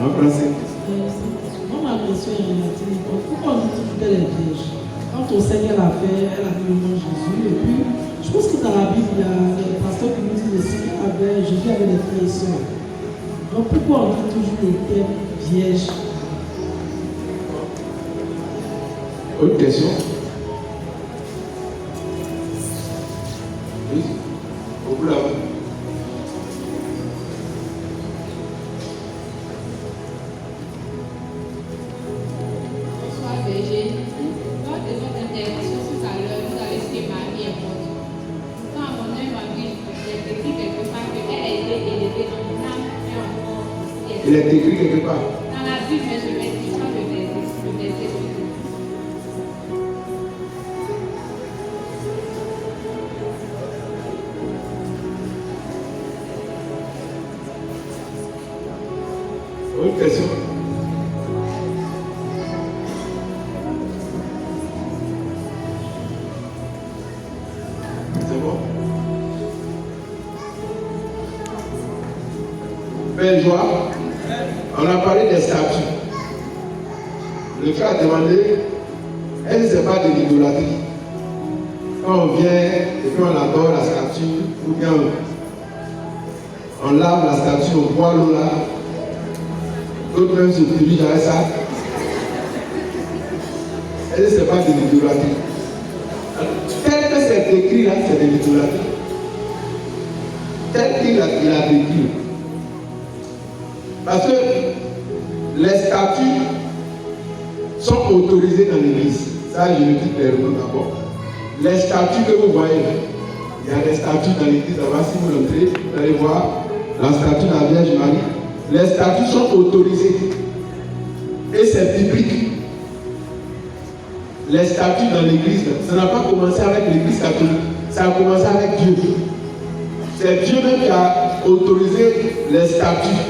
En français. Moi, ma question est relative. Pourquoi on dit qu'elle est vierge? Quand on sait qu'elle a fait, elle a vu le nom de Jésus. Et puis, je pense que dans la Bible, il y a le pasteur qui nous dit aussi Jésus avait des frères et sœurs. Donc, pourquoi on dit toujours le terme vierge? Autre question? Oui? Au bout là-bas. Bonsoir, berger. Lors de votre intervention tout à l'heure, vous avez dit que Marie est morte. Pourtant, à mon évangile, il est écrit quelque part qu'elle a été élevée en âme et en corps. Il est écrit quelque part. Dans la Bible, mais je vais dire le verset. Autre question? C'est bon? Belle joie. On a parlé des statues. Le frère a demandé, est-ce que ce n'est pas de l'idolâtrie? Quand on vient et puis on adore la statue, ou bien on lave la statue, on boit l'eau là, d'autres même se dirigent avec ça. Est-ce que ce n'est pas de l'idolâtrie? Tel que c'est écrit là, c'est de l'idolâtrie. Tel qu'il a décrit. Parce que les statues sont autorisées dans l'église. Ça, je le dis clairement d'abord. Les statues que vous voyez, il y a des statues dans l'église là-bas. Si vous entrez, vous allez voir la statue de la Vierge Marie. Les statues sont autorisées. Et c'est biblique. Les statues dans l'église, ça n'a pas commencé avec l'église catholique. Ça a commencé avec Dieu. C'est Dieu même qui a autorisé les statues.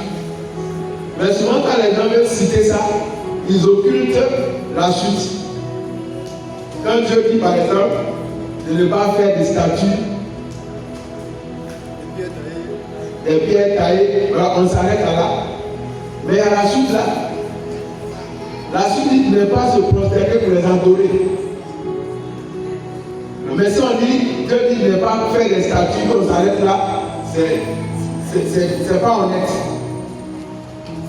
Mais souvent, quand les gens veulent citer ça, ils occultent la suite. Quand Dieu dit, par exemple, de ne pas faire des statues, des pierres taillées, voilà, on s'arrête là. Mais il y a la suite là. La suite dit de ne pas se prosterner pour les adorer. Mais si on dit, Dieu dit de ne pas faire des statues, on s'arrête là, c'est pas honnête.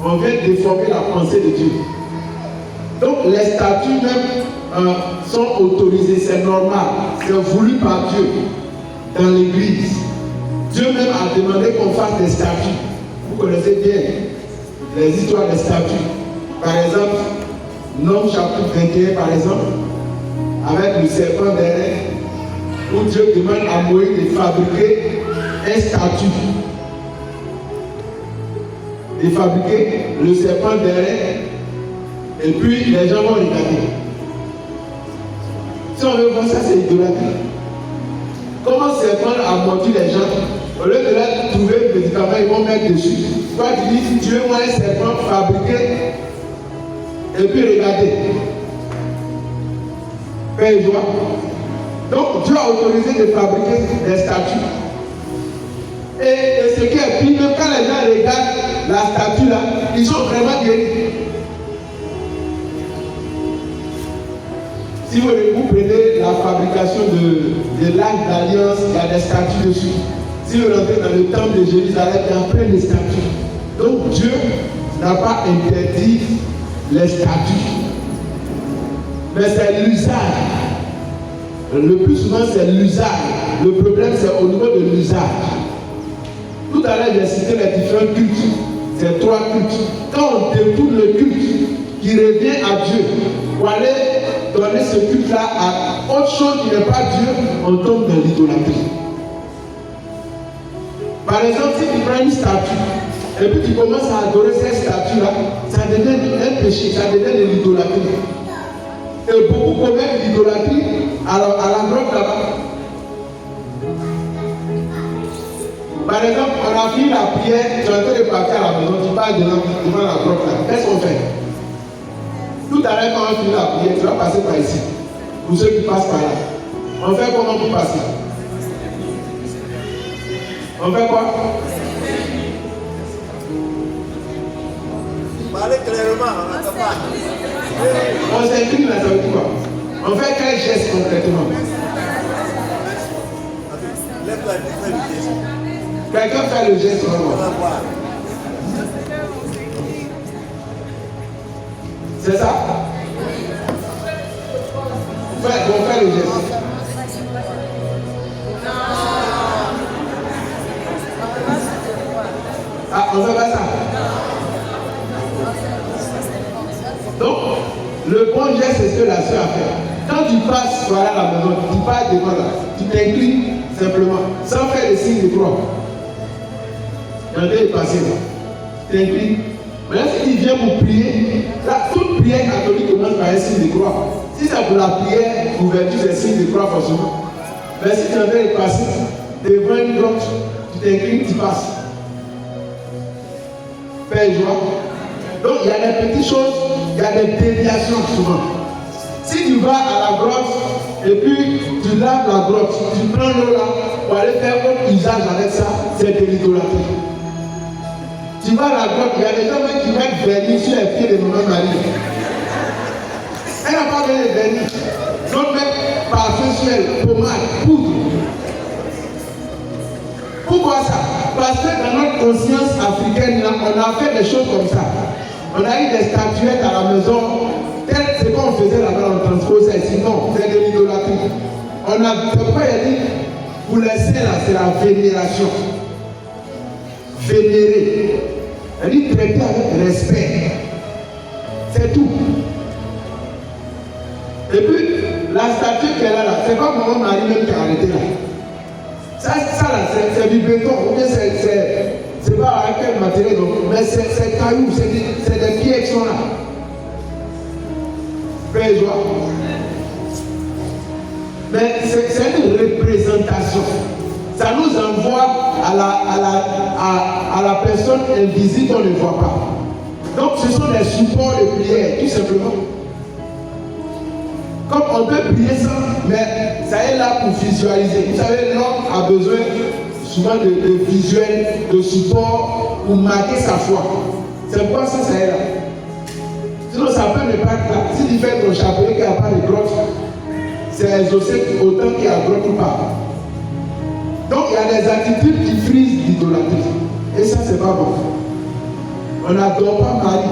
On vient déformer la pensée de Dieu. Donc les statues même sont autorisées, c'est normal, c'est voulu par Dieu dans l'église. Dieu même a demandé qu'on fasse des statues. Vous connaissez bien les histoires des statues. Par exemple, Nom chapitre 21, par exemple, avec le serpent derrière, où Dieu demande à Moïse de fabriquer un statue. De fabriquer le serpent derrière, et puis les gens vont regarder. Si on veut voir ça, c'est idolâtrie. Comment le serpent a mordu les gens? Au lieu de là trouver le médicament, ils vont mettre dessus. Toi, tu dis, Dieu voit un serpent fabriqué, et puis regardez. Père et joie. Donc, Dieu a autorisé de fabriquer des statues. Et ce qui est pire, même quand les gens regardent la statue là, ils sont vraiment guéris. Si vous prenez la fabrication de l'arc d'alliance, il y a des statues dessus. Si vous rentrez dans le temple de Jérusalem, il y a plein de statues. Donc Dieu n'a pas interdit les statues. Mais c'est l'usage. Le plus souvent, c'est l'usage. Le problème, c'est au niveau de l'usage. Tout à l'heure, j'ai cité les différents cultes. C'est 3 cultes. Quand on détourne le culte qui revient à Dieu, pour aller donner ce culte-là à autre chose qui n'est pas Dieu, on tombe dans l'idolâtrie. Par exemple, si tu prends une statue, et puis tu commences à adorer cette statue-là, ça devient un péché, ça devient de l'idolâtrie. Et beaucoup commettent l'idolâtrie à la grotte là-bas. Par exemple, on a fini la prière, tu es en train de partir à la maison, tu parles devant la grotte là. Qu'est-ce qu'on fait? Tout à l'heure, quand on finit la prière, tu vas passer par ici. Pour ceux qui passent par là. On fait comment pour passer? On fait quoi? Parlez clairement, on n'entend pas. On s'incline là, ça veut dire quoi? On fait quel geste concrètement? Lève-toi, fais le geste. Quelqu'un fait le geste On vraiment. va voir. C'est ça? On fait le geste. Ah, on fait pas ça. Donc, le bon geste, c'est ce que la soeur a fait. Quand tu passes voilà la maison, tu passes devant là, tu t'inclines simplement, sans faire le signe de croix. Regardez est passé là. Tu t'inclines. Maintenant, si tu viens pour prier, là, toute prière catholique commence par un signe de croix. Si c'est pour la prière, ouverture, c'est signe de croix forcément. Mais si tu es en train de passer devant une grotte, tu t'inclines, tu passes. Père joie. Donc il y a des petites choses, il y a des déviations souvent. Si tu vas à la grotte et puis tu laves la grotte, tu prends l'eau là pour aller faire autre usage avec ça, c'est de l'idolâtrie. Tu vas à la grotte, il y a des gens qui mettent vernis sur les pieds de Maman Marie. Elle n'a pas besoin de vernis. L'autre met parfum sur elle, pommade, poudre. Pourquoi ça? Parce que dans notre conscience africaine, là, on a fait des choses comme ça. On a eu des statuettes à la maison. C'est qu'on faisait là-bas, on transposait ici. Non, c'est de l'idolâtrie. C'est pourquoi il a dit, pour les saints, là, c'est la vénération. Vénérer. Elle dit traiter avec respect. C'est tout. Et puis, la statue qu'elle a là, c'est pas Maman Marie même qui a arrêté là. Ça là, c'est du béton, ou bien c'est pas avec quel matériel, donc, mais c'est cailloux, c'est des pieds qui sont là. Père joie. Mais c'est une représentation. Ça nous envoie à la personne invisible qu'on ne voit pas. Donc ce sont des supports de prière, tout simplement. Comme on peut prier sans, mais ça est là pour visualiser. Vous savez, l'homme a besoin souvent de visuels, de support pour marquer sa foi. C'est pourquoi ça est là. Sinon, ça peut ne pas être là. Si tu fais ton chapelet qui n'a pas de grotte, c'est exaucé autant qu'il y a grotte ou pas. Donc, il y a des attitudes qui frisent l'idolâtrie. Et ça, c'est pas bon. On n'adore pas Marie.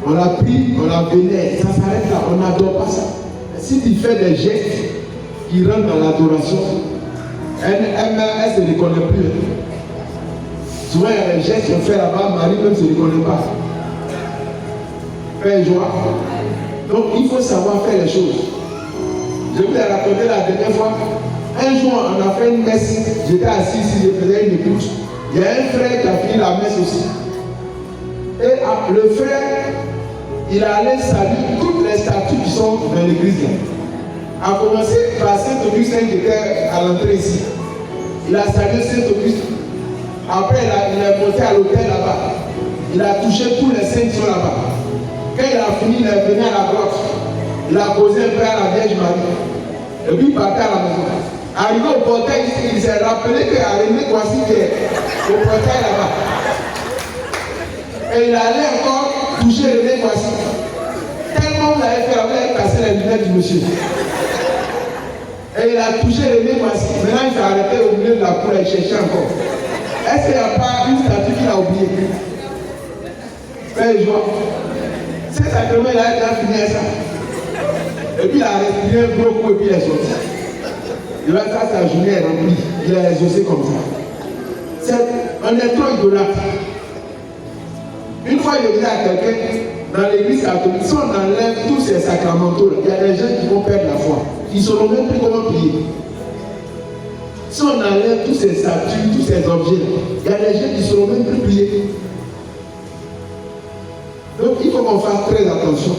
On la prie, on la vénère, ça s'arrête là, on n'adore pas ça. Si tu fais des gestes qui rentrent dans l'adoration, elle ne se reconnaît plus. Souvent il y a des gestes qu'on fait là-bas, Marie même ne se reconnaît pas. Père joie. Donc il faut savoir faire les choses. Je vous ai raconté la dernière fois, un jour on a fait une messe, j'étais assis ici, je faisais une écoute. Il y a un frère qui a fini la messe aussi. Et le frère, il allait saluer toutes les statues qui sont dans l'église là. A commencé par Saint-Augustin qui était à l'entrée ici. Il a salué Saint-Auguste. Après, il est monté à l'hôtel là-bas. Il a touché tous les saints qui sont là-bas. Quand il a fini, il est venu à la grotte. Il a posé un peu à la Vierge Marie. Et puis il partait à la maison. Arrivé au portail, il s'est rappelé qu'il y a René Kwasi qui est au portail là-bas. Et il allait encore toucher René Kwasi. Tellement vous avez fait, vous avez cassé les lunettes du monsieur. Et il a touché René Kwasi. Maintenant, il s'est arrêté au milieu de la cour et il cherchait encore. Est-ce qu'il n'y a pas une statue qu'il a oubliée? Père joie. C'est sacrément, il a déjà fini ça. Et puis il a respiré un gros coup et puis il est sorti. Et là, ça, sa journée est remplie. Il a exaucé comme ça. On est trop idolâtre. Une fois, je disais à quelqu'un, dans l'église catholique, si on enlève tous ces sacramentaux, il y a des gens qui vont perdre la foi. Ils ne sauront même plus comment prier. Si on enlève tous ces statues, tous ces objets, il y a des gens qui ne sauront même plus prier. Donc il faut qu'on fasse très attention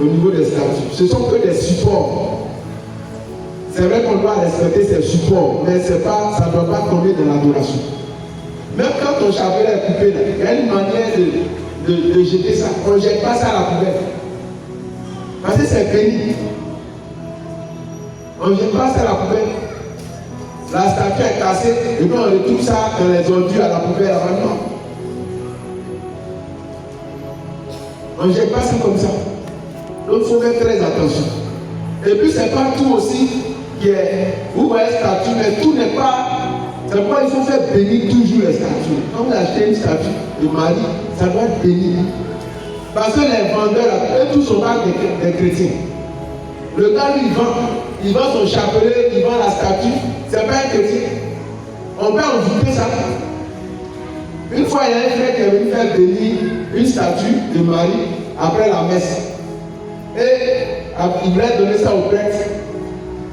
au niveau des statues. Ce sont que des supports. C'est vrai qu'on doit respecter ces supports, mais ça ne doit pas tomber dans l'adoration. Même quand ton chapelet est coupé, il y a une manière de jeter ça. On ne jette pas ça à la poubelle. Parce que c'est béni. On ne jette pas ça à la poubelle. La statue est cassée et puis on retrouve ça dans les ordures à la poubelle. Non. On ne jette pas ça comme ça. Donc il faut faire très attention. Et puis c'est pas tout aussi qui est, vous voyez statue, mais tout n'est pas, c'est pourquoi il faut faire bénir toujours les statues. Quand vous achetez une statue de Marie, ça doit être béni. Parce que les vendeurs, eux tous sont pas des chrétiens. Le gars lui il vend son chapelet, il vend la statue, c'est pas un chrétien. On peut envoûter ça. Une fois il y a un frère qui est venu faire bénir une statue de Marie après la messe. Et il voulait donner ça au prêtre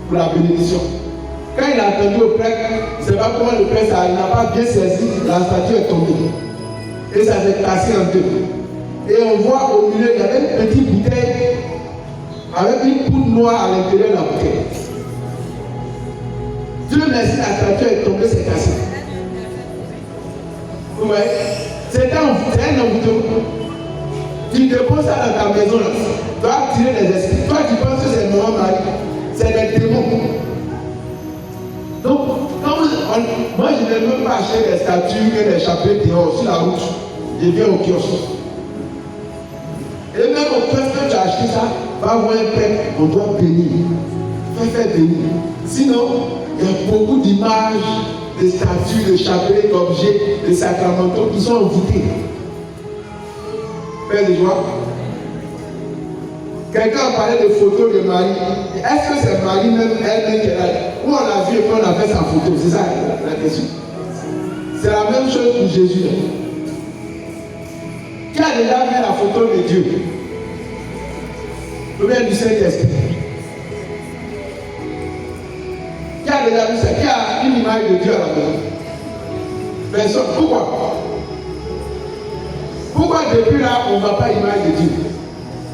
pour la bénédiction. Quand il a attendu au prêtre, je ne sais pas comment le prêtre il n'a pas bien saisi, la statue est tombée. Et ça s'est cassé en deux. Et on voit au milieu, il y avait une petite bouteille avec une poudre noire à l'intérieur de la bouteille. Dieu merci, la statue est tombée, c'est cassé. Vous voyez, c'est un envoûtement. Tu déposes ça dans ta maison, là. Tu dois tirer les esprits. Toi, tu penses que c'est maman Marie. C'est des démons. Donc, moi, je n'ai même pas acheté des statues et des chapelets dehors sur la route. Je viens au kiosque. Et même au kiosque, quand tu as acheté ça, va voir un prêtre, on doit bénir. Faire bénir. Sinon, il y a beaucoup d'images, de statues, de chapelets, d'objets, de sacramentaux qui sont envoûtés. Père de joie. Quelqu'un a parlé de photos de Marie. Est-ce que c'est Marie même elle-même qui est là? Où on l'a vu et qu'on a fait sa photo? C'est ça la question. C'est la même chose pour Jésus. Qui a déjà vu la photo de Dieu? Ou bien du Saint-Esprit? Qui a déjà vu ça? Qui a une image de Dieu à la maison? Personne. Pourquoi? Pourquoi depuis là, on ne voit pas l'image de Dieu?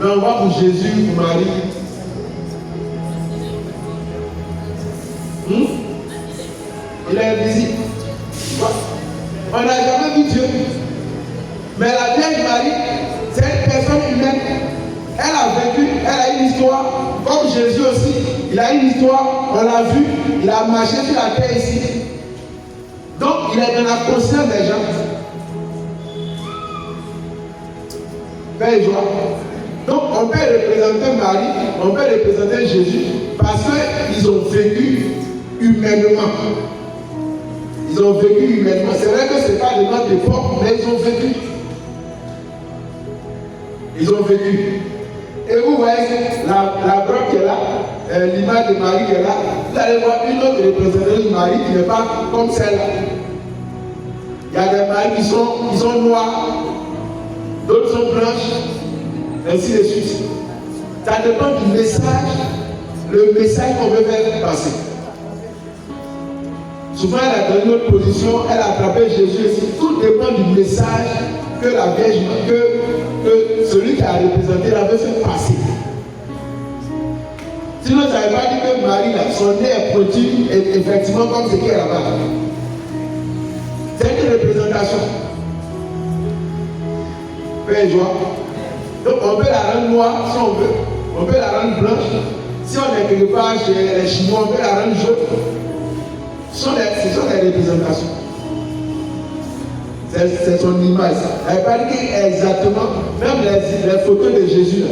Mais on va pour Jésus, pour Marie. Il est invisible. On n'a jamais vu Dieu. Mais la Vierge Marie, c'est une personne humaine. Elle a vécu, elle a une histoire. Comme Jésus aussi, il a une histoire. On l'a vu, il a marché sur la terre ici. Donc, il est dans la conscience des gens. Père et joie. Donc on peut représenter Marie, on peut représenter Jésus parce qu'ils ont vécu humainement. Ils ont vécu humainement. C'est vrai que ce n'est pas de notre époque, mais ils ont vécu. Ils ont vécu. Et vous voyez la grotte qui est là, l'image de Marie qui est là, vous allez voir une autre représentante de Marie qui n'est pas comme celle-là. Il y a des Maries qui sont noires, d'autres sont blanches. Ainsi de suite. Ça dépend du message, le message qu'on veut faire passer. Souvent, elle a donné notre position, elle a attrapé Jésus ici. Tout dépend du message que la Vierge, que celui qui a représenté la veut faire passer. Sinon, ça ne veut pas dire que Marie, là, son nez est produit effectivement comme ce qui est là-bas. C'est une représentation. Père et joie. Donc on peut la rendre noire si on veut, on peut la rendre blanche. Si on est quelque part chez les Chinois, on peut la rendre jaune. Ce sont des représentations. C'est son image. Elle ne veut pas dire exactement, même les photos de Jésus,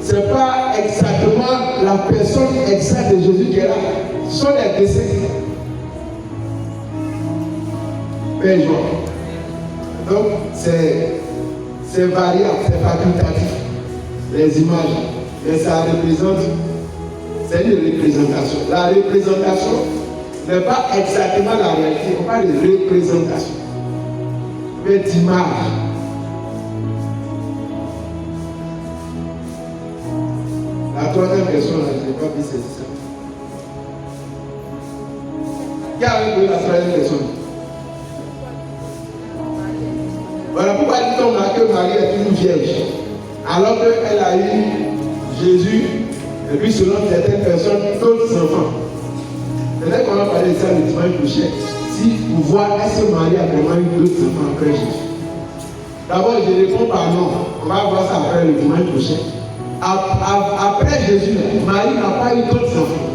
ce n'est pas exactement la personne exacte de Jésus qui est là. Ce sont des dessins. Père joie. Donc c'est variable, c'est facultatif, les images, mais ça représente, c'est une représentation. La représentation n'est pas exactement la réalité, on parle de représentation, mais d'image. La troisième question, là, je n'ai pas vu c'est ça. Qui a vu la troisième question? Voilà pourquoi dit-on que Marie est une vierge, alors qu'elle a eu Jésus, et puis selon certaines personnes, d'autres enfants. Peut-être qu'on va parler de ça le dimanche prochain. Si vous voyez, est-ce que Marie a vraiment eu d'autres enfants après Jésus? D'abord, je réponds par non. On va voir ça après le dimanche prochain. Après Jésus, Marie n'a pas eu d'autres enfants.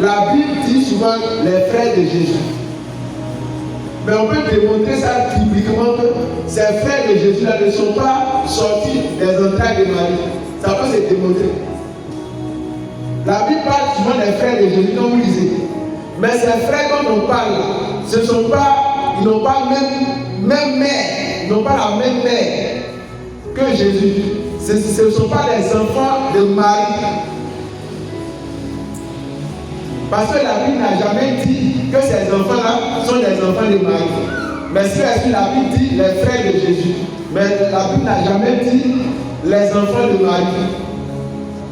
La Bible dit souvent les frères de Jésus. Mais on peut démontrer ça bibliquement que ces frères de Jésus-là ne sont pas sortis des entrailles de Marie. Ça peut se démontrer. La Bible parle souvent des frères de Jésus, comme vous lisez. Mais ces frères dont on parle, ils n'ont pas même mère, ils n'ont pas la même mère que Jésus. Ce ne sont pas les enfants de Marie. Parce que la Bible n'a jamais dit que ces enfants-là sont des enfants de Marie. Mais si la Bible dit les frères de Jésus, mais la Bible n'a jamais dit les enfants de Marie.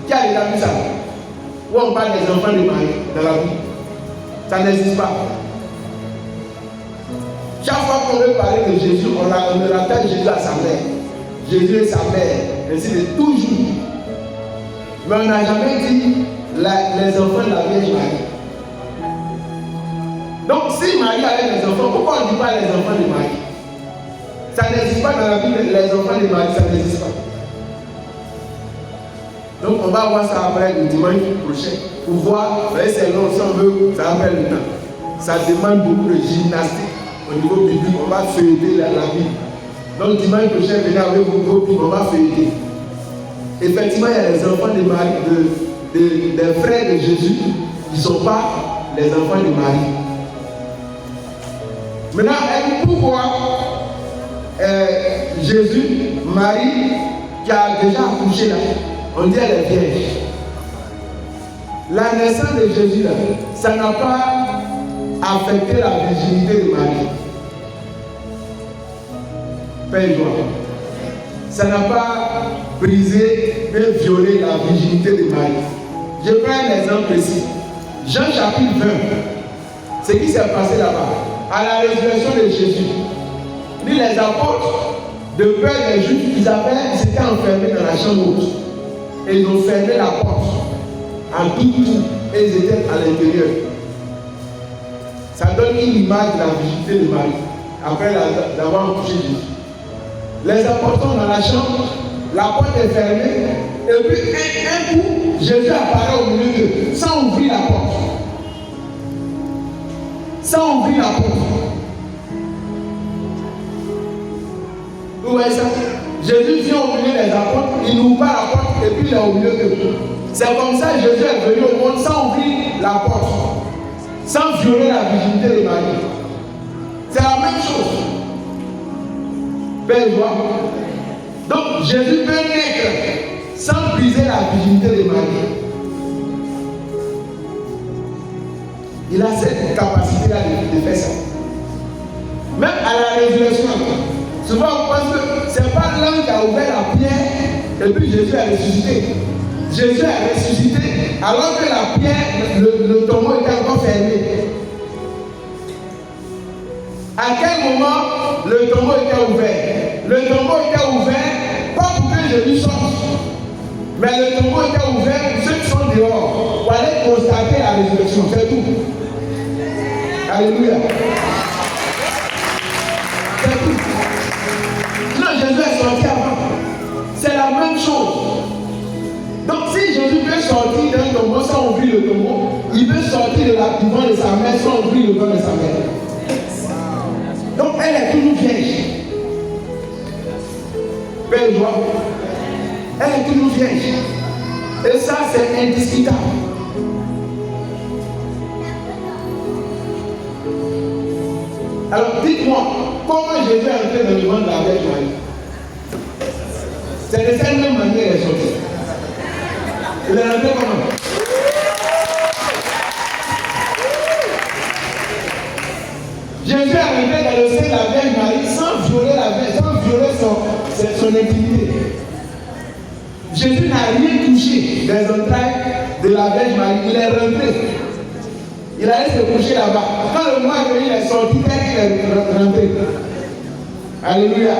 Qui a déjà vu ça? Où on parle des enfants de Marie dans la Bible? Ça n'existe pas. Chaque fois qu'on veut parler de Jésus, on rappelle Jésus à sa mère. Jésus et sa mère, ainsi de toujours. Mais on n'a jamais dit les enfants de la Vierge Marie. Donc si Marie avait des enfants, pourquoi on ne dit pas les enfants de Marie? Ça n'existe pas dans la Bible, les enfants de Marie, ça n'existe pas. Donc on va voir ça après le dimanche prochain. Pour voir, c'est long, si on veut, ça va faire le temps. Ça demande beaucoup de gymnastique au niveau biblique, on va feuilleter la Bible. Donc dimanche prochain, venez avec vos copies, on va feuilleter. Effectivement, il y a les enfants de Marie, des frères de Jésus, qui ne sont pas les enfants de Marie. Maintenant, pourquoi Jésus, Marie, qui a déjà accouché là, on dit elle est vierge. La naissance de Jésus là, ça n'a pas affecté la virginité de Marie. Père et joie. Ça n'a pas brisé et violé la virginité de Marie. Je prends un exemple précis. Jean chapitre 20. Ce qui s'est passé là-bas. À la résurrection de Jésus. Ni les apôtres, de peur des Juifs, ils s'étaient enfermés dans la chambre haute. Et ils ont fermé la porte en tout, et ils étaient à l'intérieur. Ça donne une image de la virginité de Marie, après d'avoir touché Jésus. Les apôtres sont dans la chambre, la porte est fermée, et puis un coup, Jésus apparaît au milieu d'eux, sans ouvrir la porte. Sans ouvrir la porte. Vous voyez ça? Jésus vient au milieu des apôtres, il n'ouvre pas la porte et puis il est au milieu d'eux. C'est comme ça que Jésus est venu au monde sans ouvrir la porte, sans violer la virginité de Marie. C'est la même chose. Père, joie. Donc Jésus peut naître sans briser la virginité de Marie. Il a cette capacité-là de faire ça. Même à la résurrection, souvent on pense que ce n'est pas l'homme qui a ouvert la pierre et puis Jésus a ressuscité. Jésus a ressuscité alors que la pierre, le tombeau était encore fermé. À quel moment le tombeau était ouvert? Le tombeau était ouvert pas pour que Jésus sorte, mais le tombeau était ouvert pour ceux qui sont dehors, pour aller constater la résurrection, c'est tout. Alléluia. C'est tout. Non, Jésus est sorti avant. C'est la même chose. Donc si Jésus peut sortir d'un tombeau sans ouvrir le tombeau, il peut sortir de la devant de sa mère sans ouvrir le ventre de sa mère. Donc elle est toujours vierge. Belle joie. Elle est toujours vierge. Et ça c'est indiscutable. Alors dites-moi, comment Jésus est entré dans le ventre de la Vierge Marie? C'est de cette même manière qu'elle est sortie. Il est rentré comment? Jésus est rentré dans le sein de la Vierge Marie sans violer la Vierge, sans violer son intimité. Jésus n'a rien touché des entrailles de la Vierge Marie. Il est rentré. Il allait se coucher là-bas. Quand le mois est venu, il est sorti, il est rentré. Alléluia.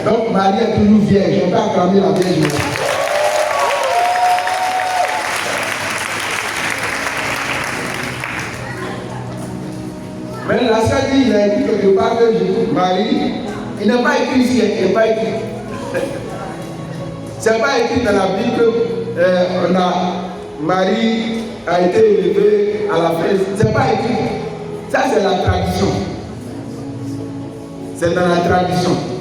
Donc Marie est toujours vierge. On peut acclamer la Vierge Marie. Mais la sœur dit, il a écrit quelque part que Marie, il n'a pas écrit ici, il n'est pas écrit. Ce n'est pas écrit dans la Bible que Marie a été élevée à la fête. Ce n'est pas écrit. Ça, c'est la tradition. C'est dans la tradition.